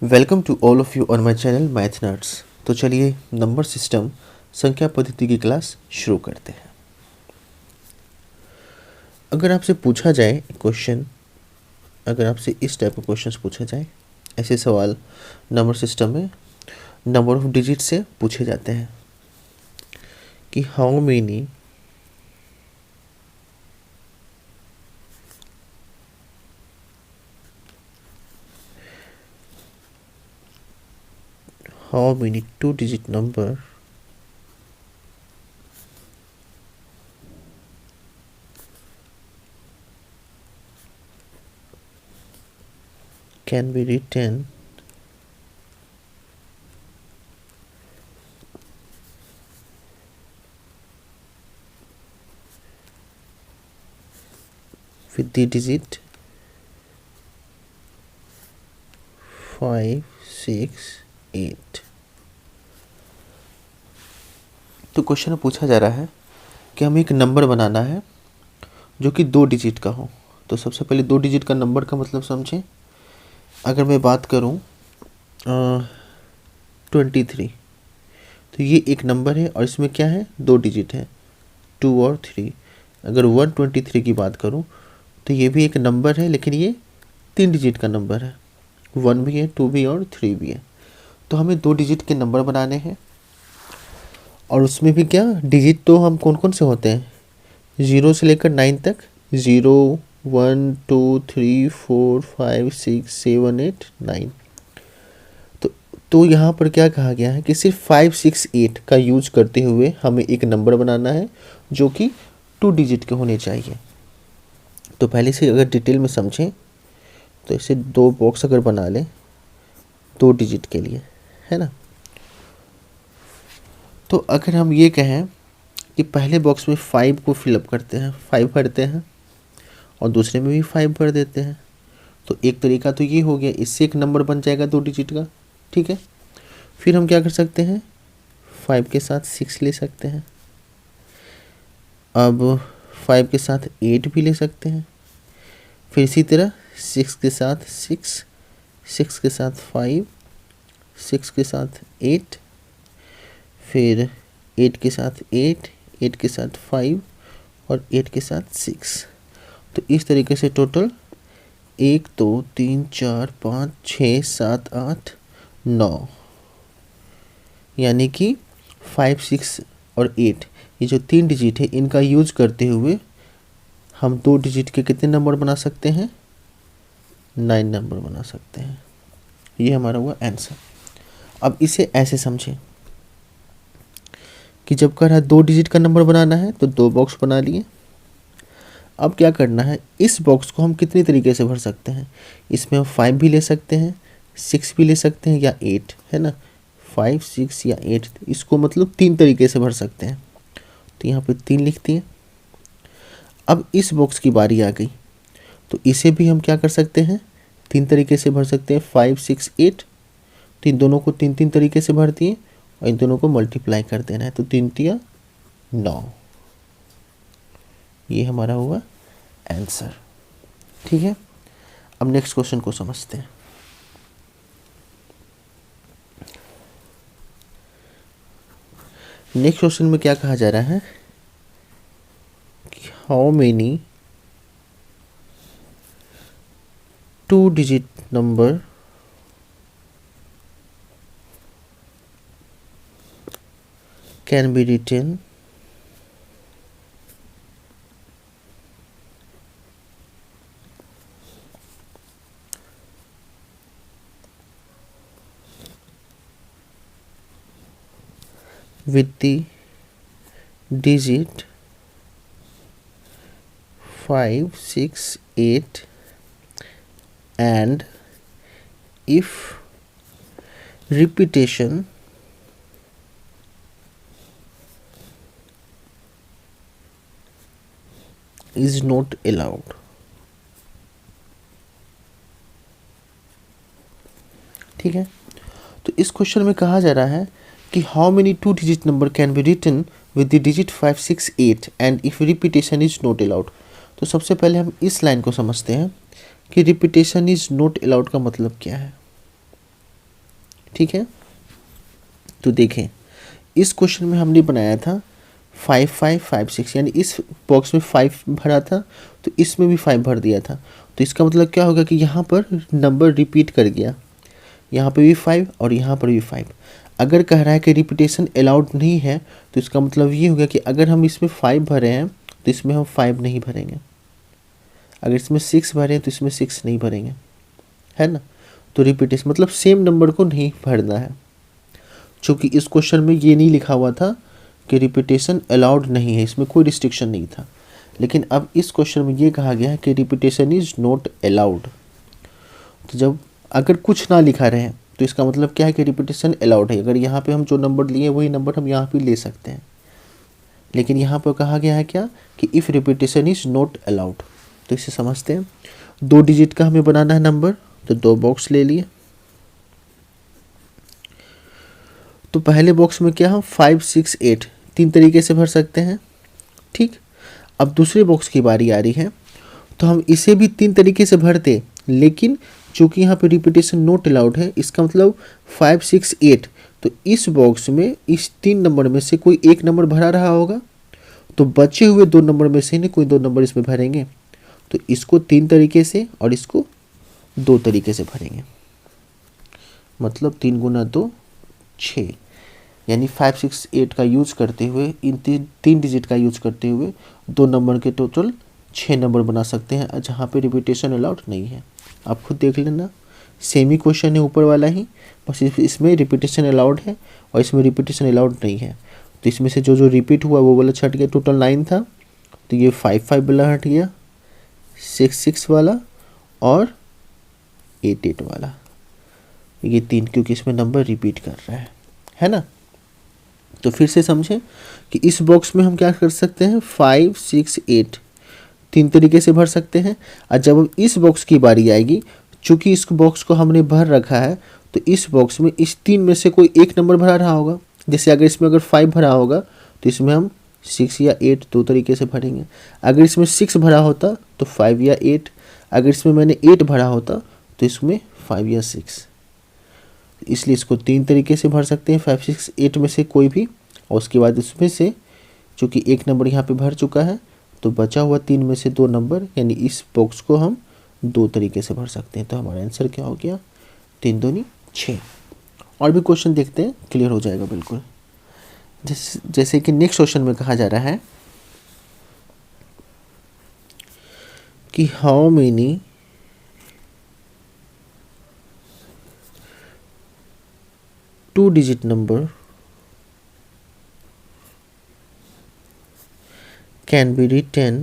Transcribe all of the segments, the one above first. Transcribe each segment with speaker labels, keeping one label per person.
Speaker 1: Welcome to all of you on my channel math nerds. तो चलिए number system संख्या पद्धति की क्लास शुरू करते हैं। अगर आपसे पूछा जाए क्वेश्चन, अगर आपसे इस टाइप का क्वेश्चन पूछा जाए, ऐसे सवाल नंबर सिस्टम में नंबर ऑफ डिजिट से पूछे जाते हैं कि how many two digit number can be written with the digit 5, 6, 8। तो क्वेश्चन में पूछा जा रहा है कि हमें एक नंबर बनाना है जो कि 2 डिजिट का हो। तो सबसे पहले 2 डिजिट का नंबर का मतलब समझें। अगर मैं बात करूं 23, तो ये एक नंबर है और इसमें क्या है, 2 डिजिट है, 2 और 3। अगर 123 की बात करूं तो ये भी एक नंबर है, लेकिन ये 3 डिजिट का नंबर है, 1 भी है, 2 भी और 3 भी है। तो हमें 2 डिजिट के नंबर बनाने हैं और उसमें भी क्या डिजिट तो हम कौन कौन से होते हैं, 0 से लेकर 9 तक, 0, 1, 2, 3, 4, 5, 6, 7, 8, 9। तो यहाँ पर क्या कहा गया है कि सिर्फ 5, 6, 8 का यूज करते हुए हमें एक नंबर बनाना है जो कि 2 डिजिट के होने चाहिए। तो पहले से अगर डिटेल में समझें तो इसे 2 बॉक्स अगर बना लें 2 डिजिट के लिए, है ना। तो अगर हम ये कहें कि पहले बॉक्स में 5 को फिलअप करते हैं, 5 भरते हैं और दूसरे में भी 5 भर देते हैं, तो एक तरीका तो ये हो गया, इससे एक नंबर बन जाएगा 2 डिजिट का, ठीक है। फिर हम क्या कर सकते हैं, 5 के साथ 6 ले सकते हैं, अब 5 के साथ 8 भी ले सकते हैं, फिर इसी तरह 6 के साथ 6, 6 के साथ 5, 6 के साथ 8, फिर 8 के साथ 8, 8 के साथ 5 और 8 के साथ 6। तो इस तरीके से टोटल 1, 2, 3, 4, 5, 6, 7, 8, 9, यानी कि 5, 6 और 8, ये जो 3 डिजिट है इनका यूज करते हुए हम 2 डिजिट के कितने नंबर बना सकते हैं, 9 नंबर बना सकते हैं। ये हमारा हुआ आंसर। अब इसे ऐसे समझें कि जब कह रहा है 2 डिजिट का नंबर बनाना है तो 2 बॉक्स बना लिए। अब क्या करना है, इस बॉक्स को हम कितनी तरीके से भर सकते हैं, इसमें हम 5 भी ले सकते हैं, 6 भी ले सकते हैं या 8, है ना। 5, 6 या 8, इसको मतलब 3 तरीके से भर सकते हैं। तो यहाँ पे 3 लिखती है। अब इस बॉक्स की बारी आ गई, तो इसे भी हम क्या कर सकते हैं, 3 तरीके से भर सकते हैं, 5, 6, 8। तो इन दोनों को 3 3 तरीके से भर दिए और इन दोनों को मल्टीप्लाई कर देना है, तो 3 तिया 9। ये हमारा हुआ आंसर, ठीक है। अब नेक्स्ट क्वेश्चन को समझते हैं। नेक्स्ट क्वेश्चन में क्या कहा जा रहा है कि how many 2 digit number can be written with the digit 5, 6, 8 and if repetition is not allowed। ठीक है। तो इस क्वेश्चन में कहा जा रहा है कि how many 2 digit number can be written with the digit 5, 6, 8 and if repetition is not allowed. तो सबसे पहले हम इस लाइन को समझते हैं कि रिपीटेशन इज नॉट अलाउड का मतलब क्या है। ठीक है। तो देखें, इस क्वेश्चन में हमने बनाया था 5 5 5 6, यानी इस बॉक्स में 5 भरा था तो इसमें भी 5 भर दिया था। तो इसका मतलब क्या होगा कि यहाँ पर नंबर रिपीट कर गया, यहाँ पे भी 5 और यहाँ पर भी 5। अगर कह रहा है कि रिपीटेशन अलाउड नहीं है तो इसका मतलब ये होगा कि अगर हम इसमें 5 भरे हैं तो इसमें हम 5 नहीं भरेंगे, अगर इसमें 6 भरे हैं तो इसमें 6 नहीं भरेंगे, है ना। तो रिपीटेशन मतलब सेम नंबर को नहीं भरना है, चूँकि इस क्वेश्चन में ये नहीं लिखा हुआ था कि रिपीटेशन अलाउड नहीं है, इसमें कोई रिस्ट्रिक्शन नहीं था। लेकिन अब इस क्वेश्चन में ये कहा गया है कि रिपीटेशन इज़ नॉट अलाउड। तो जब अगर कुछ ना लिखा रहे तो इसका मतलब क्या है कि रिपीटेशन अलाउड है। अगर यहाँ पे हम जो नंबर लिए वही नंबर हम यहाँ पे ले सकते हैं, लेकिन यहाँ पर कहा गया है क्या कि if repetition is not allowed. तो इसे समझते हैं। 2 डिजिट का हमें बनाना है नंबर, तो 2 बॉक्स ले लिए। तो पहले बॉक्स में क्या हम 5 6 8 3 तरीके से भर सकते हैं, ठीक। अब दूसरे बॉक्स की बारी आ रही है, तो हम इसे भी 3 तरीके से भरते, लेकिन चूँकि यहाँ पे रिपीटेशन नॉट अलाउड है, इसका मतलब 5 6 8, तो इस बॉक्स में इस 3 नंबर में से कोई एक नंबर भरा रहा होगा, तो बचे हुए 2 नंबर में से कोई 2 नंबर इसमें भरेंगे। तो इसको 3 तरीके से और इसको 2 तरीके से भरेंगे, मतलब 3 गुना 2 6, यानी 5 6 8 का यूज करते हुए, इन 3 डिजिट का यूज करते हुए 2 नंबर के टोटल 6 नंबर बना सकते हैं, जहाँ पे रिपीटेशन अलाउड नहीं है। आप खुद देख लेना, सेम ही क्वेश्चन है ऊपर वाला ही, बस इसमें रिपीटेशन अलाउड है और इसमें रिपीटेशन अलाउड नहीं है। तो इसमें से जो जो रिपीट हुआ वो वाला छट गया, टोटल 9 था, तो ये 5 5 वाला हट गया, 6 6 वाला और 8 8 वाला, ये 3, क्योंकि इसमें नंबर रिपीट कर रहा है ना। तो फिर से समझें कि इस बॉक्स में हम क्या कर सकते हैं, 5 6 8 3 तरीके से भर सकते हैं। और जब इस बॉक्स की बारी आएगी, चूँकि इस बॉक्स को हमने भर रखा है, तो इस बॉक्स में इस 3 में से कोई एक नंबर भरा रहा होगा। जैसे अगर इसमें अगर 5 भरा होगा तो इसमें हम 6 या 8 2 तरीके से भरेंगे। अगर इसमें 6 भरा होता तो 5 या 8, अगर इसमें मैंने 8 भरा होता तो इसमें 5 या 6, इसलिए इसको 3 तरीके से भर सकते हैं, 5 6 8 में से कोई भी। और उसके बाद इसमें से चूँकि एक नंबर यहाँ पे भर चुका है, तो बचा हुआ 3 में से 2 नंबर, यानी इस बॉक्स को हम 2 तरीके से भर सकते हैं। तो हमारा आंसर क्या हो गया, 3 दूनी 6। और भी क्वेश्चन देखते हैं, क्लियर हो जाएगा बिल्कुल। जैसे कि नेक्स्ट क्वेश्चन में कहा जा रहा है कि how many two digit number can be written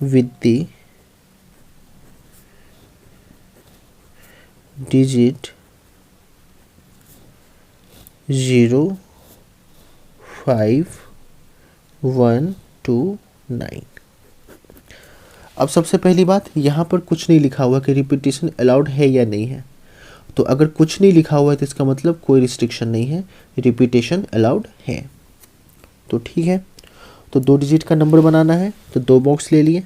Speaker 1: with the digit 0 5 1 2 9। अब सबसे पहली बात, यहाँ पर कुछ नहीं लिखा हुआ कि रिपीटेशन अलाउड है या नहीं है। तो अगर कुछ नहीं लिखा हुआ है तो इसका मतलब कोई रिस्ट्रिक्शन नहीं है, रिपीटेशन अलाउड है। तो ठीक है, तो 2 डिजिट का नंबर बनाना है, तो 2 बॉक्स ले लिए।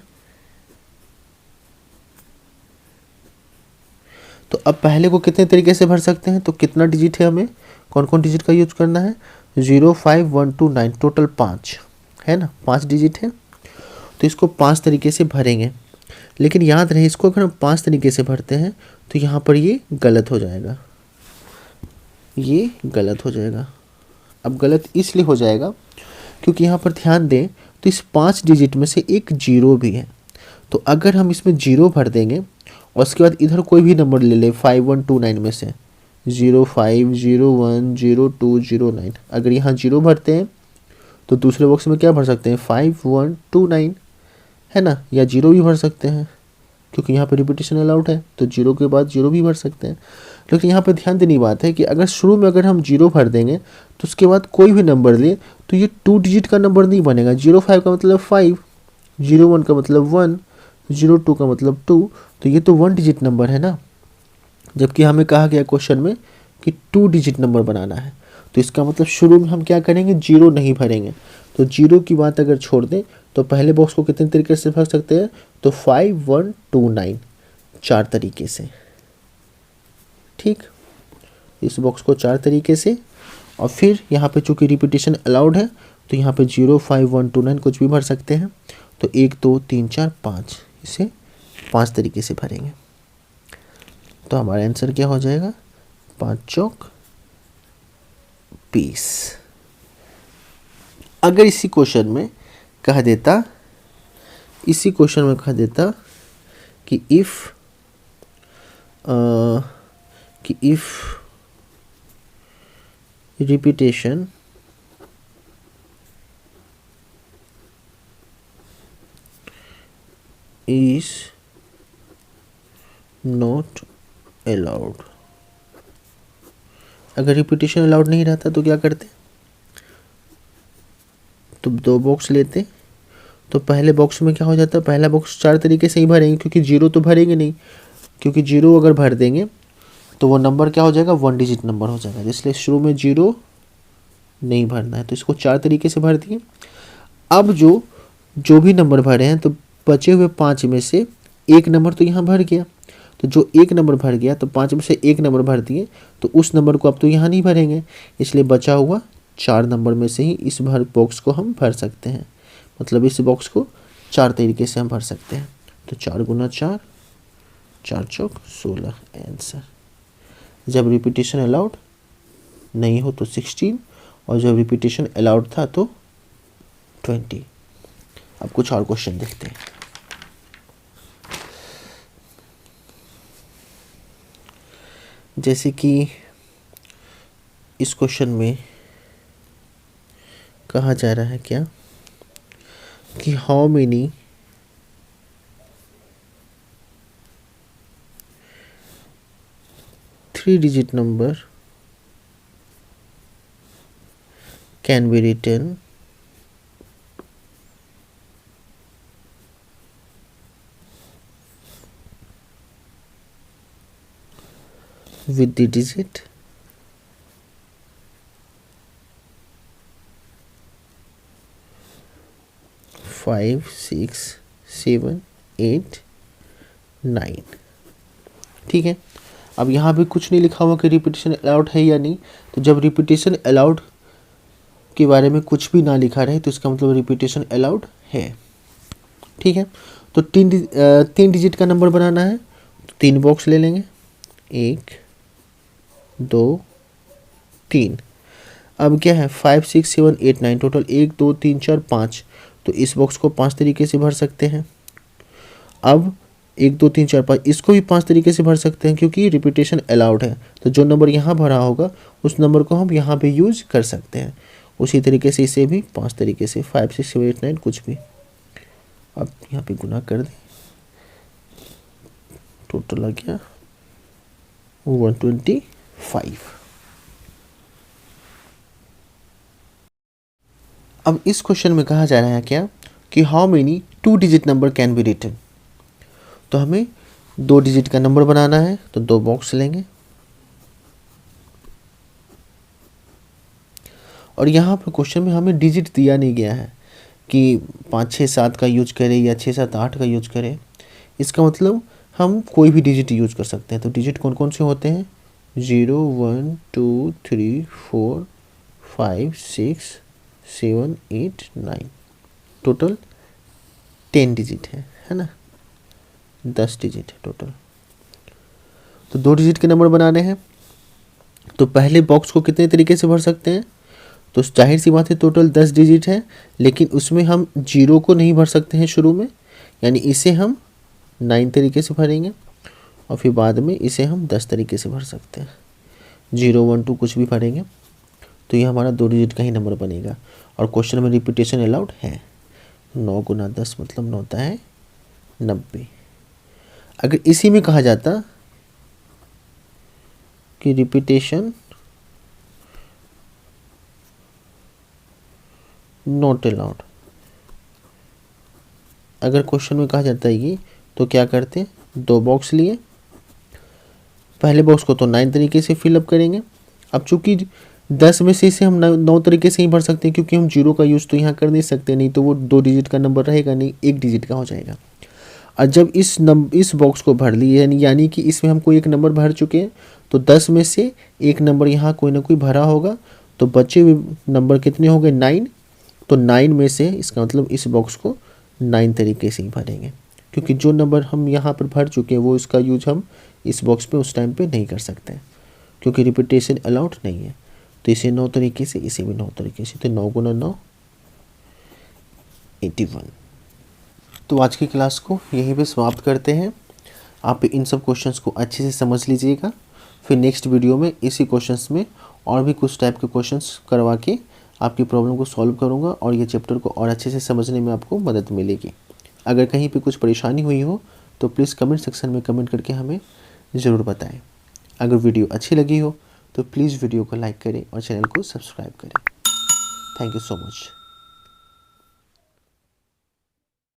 Speaker 1: तो अब पहले को कितने तरीके से भर सकते हैं, तो कितना डिजिट है, हमें कौन कौन डिजिट का यूज करना है, 0 5 1 2 9, टोटल 5 है ना, 5 डिजिट है। तो इसको 5 तरीके से भरेंगे, लेकिन याद रहे इसको अगर हम 5 तरीके से भरते हैं तो यहाँ पर ये गलत हो जाएगा, ये गलत हो जाएगा। अब गलत इसलिए हो जाएगा क्योंकि यहाँ पर ध्यान दें तो इस 5 डिजिट में से एक 0 भी है। तो अगर हम इसमें 0 भर देंगे और उसके बाद इधर कोई भी नंबर ले ले 5 1 2 9 में से 0 5 0 1 0 2 0 9, अगर यहाँ 0 भरते हैं तो दूसरे बॉक्स में क्या भर सकते हैं, 5 1 2 9, है ना, या 0 भी भर सकते हैं क्योंकि यहाँ पे रिपीटेशन अलाउड है, तो 0 के बाद 0 भी भर सकते हैं। लेकिन यहाँ पे ध्यान देने की बात है कि अगर शुरू में अगर हम 0 भर देंगे तो उसके बाद कोई भी नंबर ले तो ये 2 डिजिट का नंबर नहीं बनेगा। 0 5 का मतलब 5, 0 1 का मतलब 1, 0 2 का मतलब 2, तो ये तो 1 डिजिट नंबर है ना, जबकि हमें कहा गया क्वेश्चन में कि 2 डिजिट नंबर बनाना है। तो इसका मतलब शुरू में हम क्या करेंगे, 0 नहीं भरेंगे। तो 0 की बात अगर छोड़ दें तो पहले बॉक्स को कितने तरीके से भर सकते हैं, तो 5 1 2 9 4 तरीके से। ठीक, इस बॉक्स को 4 तरीके से। और फिर यहाँ पे चूंकि रिपीटेशन अलाउड है तो यहाँ पे 0 5 1 2 9 कुछ भी भर सकते हैं। तो 1 2 3 4 5 इसे 5 तरीके से भरेंगे। तो हमारा आंसर क्या हो जाएगा, 5 चौक 20। अगर इसी क्वेश्चन में कह देता कि if repetition is not allowed, अगर रिपीटेशन अलाउड नहीं रहता तो क्या करते, तो 2 बॉक्स लेते। तो पहले बॉक्स में क्या हो जाता है, पहला बॉक्स 4 तरीके से ही भरेंगे क्योंकि 0 तो भरेंगे नहीं, क्योंकि 0 अगर भर देंगे तो वो नंबर क्या हो जाएगा, 1 डिजिट नंबर हो जाएगा। इसलिए शुरू में 0 नहीं भरना है, तो इसको 4 तरीके से भर दिए। अब जो भी नंबर भरे हैं तो बचे हुए 5 में से एक नंबर तो यहाँ भर गया, तो जो एक नंबर भर गया तो 5 में से एक नंबर भर दिए, तो उस नंबर को अब तो यहाँ नहीं भरेंगे, इसलिए बचा हुआ 4 नंबर में से ही इस बॉक्स को हम भर सकते हैं। मतलब इस बॉक्स को 4 तरीके से हम भर सकते हैं। तो 4 गुना 4 4 चौक 16 आंसर। जब रिपीटेशन अलाउड नहीं हो तो 16, और जब रिपीटेशन अलाउड था तो 20। अब कुछ और क्वेश्चन देखते हैं। जैसे कि इस क्वेश्चन में कहा जा रहा है क्या, कि how many three digit number can be written with the digit 5 6 7 8 9। ठीक है, अब यहाँ पे कुछ नहीं लिखा हुआ कि रिपीटेशन अलाउड है या नहीं। तो जब रिपीटेशन अलाउड के बारे में कुछ भी ना लिखा रहे तो इसका मतलब रिपीटेशन अलाउड है। ठीक है, तो 3 डिजिट का नंबर बनाना है तो 3 बॉक्स ले लेंगे, 1 2 3। अब क्या है, 5 6 7 8 9 टोटल 1 2 3 4 5। तो इस बॉक्स को 5 तरीके से भर सकते हैं। अब 1 2 3 4 5 इसको भी 5 तरीके से भर सकते हैं क्योंकि रिपीटेशन अलाउड है। तो जो नंबर यहाँ भरा होगा उस नंबर को हम यहाँ पे यूज कर सकते हैं। उसी तरीके से इसे भी 5 तरीके से 5 6 7 8 9 कुछ भी। अब यहाँ पे गुना कर दें, टोटल आ गया 125। अब इस क्वेश्चन में कहा जा रहा है क्या, कि how many 2 digit number can be written. तो हमें 2 डिजिट का नंबर बनाना है तो 2 बॉक्स लेंगे, और यहाँ पर क्वेश्चन में हमें डिजिट दिया नहीं गया है कि 5 6 7 का यूज करें या 6 7 8 का यूज करें। इसका मतलब हम कोई भी डिजिट यूज कर सकते हैं। तो डिजिट कौन कौन से होते हैं, 0 1 2 3 4 5 6 7 8 9, टोटल 10 डिजिट है ना, 10 डिजिट है टोटल। तो 2 डिजिट के नंबर बनाने हैं तो पहले बॉक्स को कितने तरीके से भर सकते हैं, तो जाहिर सी बात है टोटल 10 डिजिट है, लेकिन उसमें हम 0 को नहीं भर सकते हैं शुरू में, यानी इसे हम 9 तरीके से भरेंगे, और फिर बाद में इसे हम 10 तरीके से भर सकते हैं। 0 1 2 कुछ भी भरेंगे तो ये हमारा 2 डिजिट का ही नंबर बनेगा। और क्वेश्चन में रिपीटेशन अलाउड है। 9 गुना 10 मतलब 9 होता है 90। अगर इसी में कहा जाता कि रिपीटेशन नॉट अलाउड, अगर क्वेश्चन में कहा जाता है ये, तो क्या करते, 2 बॉक्स लिए, पहले बॉक्स को तो 9 तरीके से फिलअप करेंगे। अब चूंकि 10 में से इसे हम 9 तरीके से ही भर सकते हैं, क्योंकि हम जीरो का यूज़ तो यहाँ कर नहीं सकते, नहीं तो वो 2 डिजिट का नंबर रहेगा नहीं, 1 डिजिट का हो जाएगा। और जब इस बॉक्स को भर लिए यानी कि इसमें हम कोई एक नंबर भर चुके हैं, तो 10 में से एक नंबर यहाँ कोई ना कोई भरा होगा, तो बचे हुए नंबर कितने हो गए 9। तो 9 में से इसका मतलब इस बॉक्स को 9 तरीके से ही भरेंगे, क्योंकि जो नंबर हम यहाँ पर भर चुके हैं वो इसका यूज हम इस बॉक्स पे उस टाइम पे नहीं कर सकते हैं, क्योंकि रिपीटेशन अलाउड नहीं है। तो इसे 9 तरीके से, इसे भी 9 तरीके से, तो 9 गुना 9 81। तो आज की क्लास को यहीं पे समाप्त करते हैं। आप इन सब क्वेश्चंस को अच्छे से समझ लीजिएगा, फिर नेक्स्ट वीडियो में इसी क्वेश्चंस में और भी कुछ टाइप के क्वेश्चंस करवा के आपकी प्रॉब्लम को सॉल्व करूंगा, और ये चैप्टर को और अच्छे से समझने में आपको मदद मिलेगी। अगर कहीं पे कुछ परेशानी हुई हो तो प्लीज़ कमेंट सेक्शन में कमेंट करके हमें ज़रूर बताएं। अगर वीडियो अच्छी लगी हो तो प्लीज़ वीडियो को लाइक करें और चैनल को सब्सक्राइब करें। Thank you so much.